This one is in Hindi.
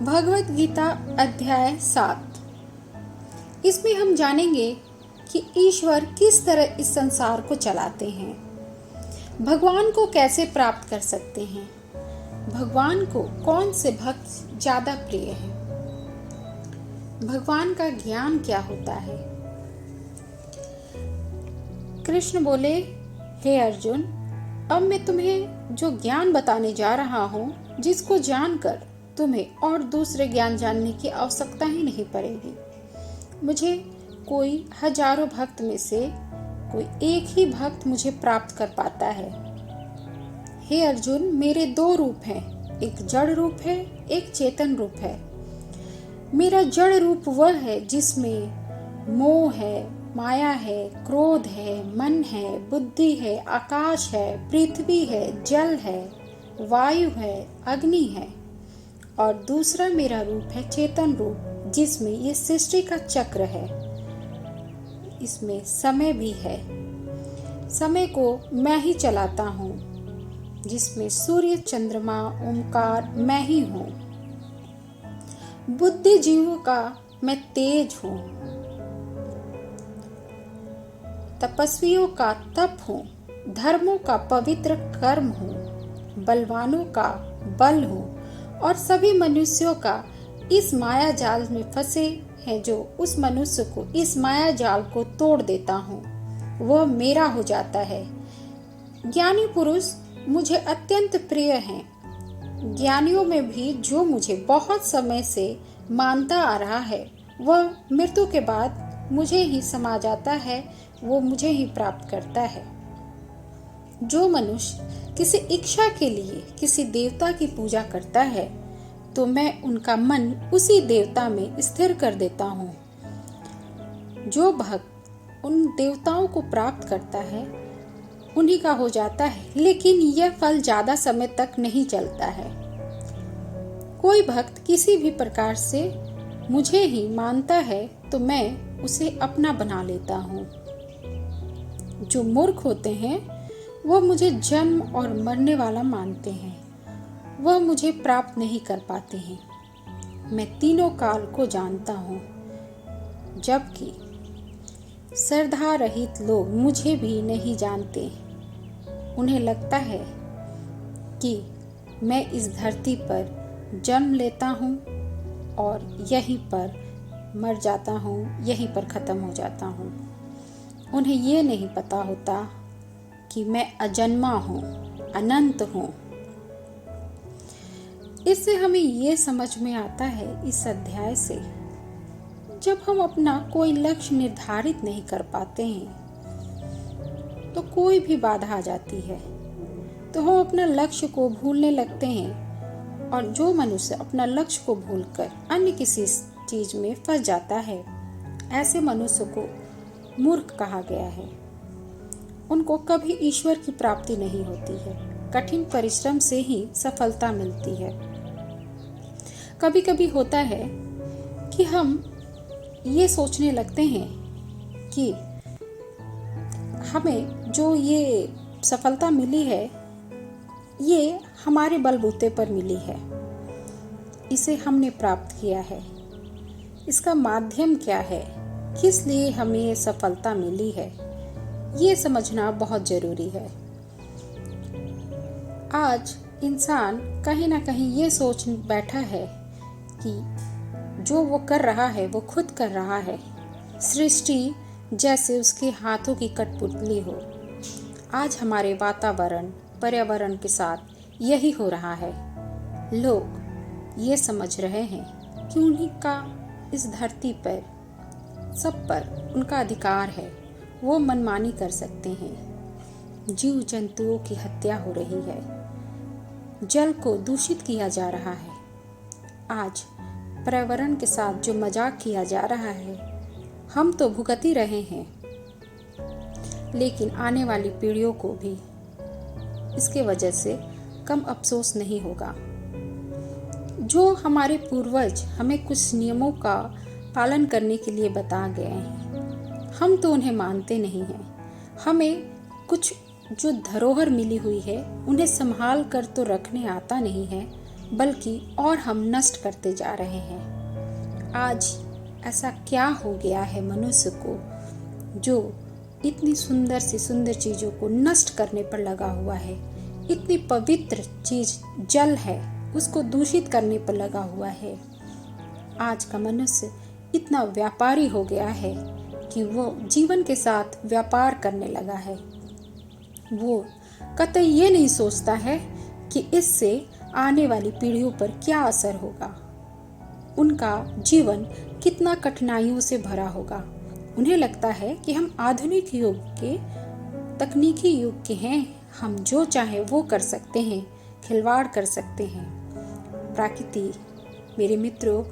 भगवत गीता अध्याय 7। इसमें हम जानेंगे कि ईश्वर किस तरह इस संसार को चलाते हैं, भगवान को कैसे प्राप्त कर सकते हैं, भगवान को कौन से भक्त ज्यादा प्रिय हैं, भगवान का ज्ञान क्या होता है। कृष्ण बोले, हे अर्जुन, अब मैं तुम्हें जो ज्ञान बताने जा रहा हूँ, जिसको जानकर तुम्हें और दूसरे ज्ञान जानने की आवश्यकता ही नहीं पड़ेगी। मुझे कोई हजारों भक्त में से कोई एक ही भक्त मुझे प्राप्त कर पाता है। हे अर्जुन, मेरे दो रूप हैं, एक जड़ रूप है, एक चेतन रूप है। मेरा जड़ रूप वह है जिसमें मोह है, माया है, क्रोध है, मन है, बुद्धि है, आकाश है, पृथ्वी है, जल है, वायु है, अग्नि है। और दूसरा मेरा रूप है चेतन रूप, जिसमें ये सृष्टि का चक्र है। इसमें समय भी है, समय को मैं ही चलाता हूँ, जिसमें सूर्य, चंद्रमा, ओमकार मैं ही हूँ। बुद्धि जीवों का मैं तेज हूँ, तपस्वियों का तप हूँ, धर्मों का पवित्र कर्म हूँ, बलवानों का बल हूँ, और सभी मनुष्यों का इस माया जाल में फंसे हैं जो उस मनुष्य को इस माया जाल को तोड़ देता हूँ, वह मेरा हो जाता है। ज्ञानी पुरुष मुझे अत्यंत प्रिय हैं। ज्ञानियों में भी जो मुझे बहुत समय से मानता आ रहा है, वह मृत्यु के बाद मुझे ही समा जाता है, वो मुझे ही प्राप्त करता है। जो मनुष्य किसी इच्छा के लिए किसी देवता की पूजा करता है, तो मैं उनका मन उसी देवता में स्थिर कर देता हूँ। जो भक्त उन देवताओं को प्राप्त करता है, उन्हीं का हो जाता है, लेकिन यह फल ज्यादा समय तक नहीं चलता है। कोई भक्त किसी भी प्रकार से मुझे ही मानता है, तो मैं उसे अपना बना लेता हूँ। जो मूर्ख होते हैं, वह मुझे जन्म और मरने वाला मानते हैं, वह मुझे प्राप्त नहीं कर पाते हैं। मैं तीनों काल को जानता हूँ, जबकि श्रद्धा रहित लोग मुझे भी नहीं जानते। उन्हें लगता है कि मैं इस धरती पर जन्म लेता हूँ और यहीं पर मर जाता हूँ, यहीं पर खत्म हो जाता हूँ। उन्हें ये नहीं पता होता कि मैं अजन्मा हूँ, अनंत हूँ। इससे हमें ये समझ में आता है इस अध्याय से, जब हम अपना कोई लक्ष्य निर्धारित नहीं कर पाते हैं, तो कोई भी बाधा आ जाती है, तो हम अपना लक्ष्य को भूलने लगते हैं। और जो मनुष्य अपना लक्ष्य को भूलकर अन्य किसी चीज में फंस जाता है, ऐसे मनुष्य को मूर्ख कहा गया है। उनको कभी ईश्वर की प्राप्ति नहीं होती है, कठिन परिश्रम से ही सफलता मिलती है। कभी कभी होता है कि हम ये सोचने लगते हैं कि हमें जो ये सफलता मिली है, ये हमारे बलबूते पर मिली है, इसे हमने प्राप्त किया है। इसका माध्यम क्या है, किस लिए हमें ये सफलता मिली है, ये समझना बहुत जरूरी है। आज इंसान कहीं ना कहीं ये सोच बैठा है कि जो वो कर रहा है वो खुद कर रहा है, सृष्टि जैसे उसके हाथों की कठपुतली हो। आज हमारे वातावरण, पर्यावरण के साथ यही हो रहा है। लोग ये समझ रहे हैं कि उन्हीं का इस धरती पर, सब पर उनका अधिकार है, वो मनमानी कर सकते हैं। जीव जंतुओं की हत्या हो रही है, जल को दूषित किया जा रहा है। आज पर्यावरण के साथ जो मजाक किया जा रहा है, हम तो भुगत ही रहे हैं, लेकिन आने वाली पीढ़ियों को भी इसके वजह से कम अफसोस नहीं होगा। जो हमारे पूर्वज हमें कुछ नियमों का पालन करने के लिए बता गए हैं, हम तो उन्हें मानते नहीं हैं। हमें कुछ जो धरोहर मिली हुई है, उन्हें संभाल कर तो रखने आता नहीं है, बल्कि और हम नष्ट करते जा रहे हैं। आज ऐसा क्या हो गया है मनुष्य को जो इतनी सुंदर सी सुंदर चीज़ों को नष्ट करने पर लगा हुआ है। इतनी पवित्र चीज जल है, उसको दूषित करने पर लगा हुआ है। आज का मनुष्य इतना व्यापारी हो गया है कि वो जीवन के साथ व्यापार करने लगा है। वो कतई ये नहीं सोचता है कि इससे आने वाली पीढ़ियों पर क्या असर होगा, उनका जीवन कितना कठिनाइयों से भरा होगा। उन्हें लगता है कि हम आधुनिक युग के, तकनीकी युग के हैं, हम जो चाहे वो कर सकते हैं, खिलवाड़ कर सकते हैं। प्रकृति, मेरे मित्रों,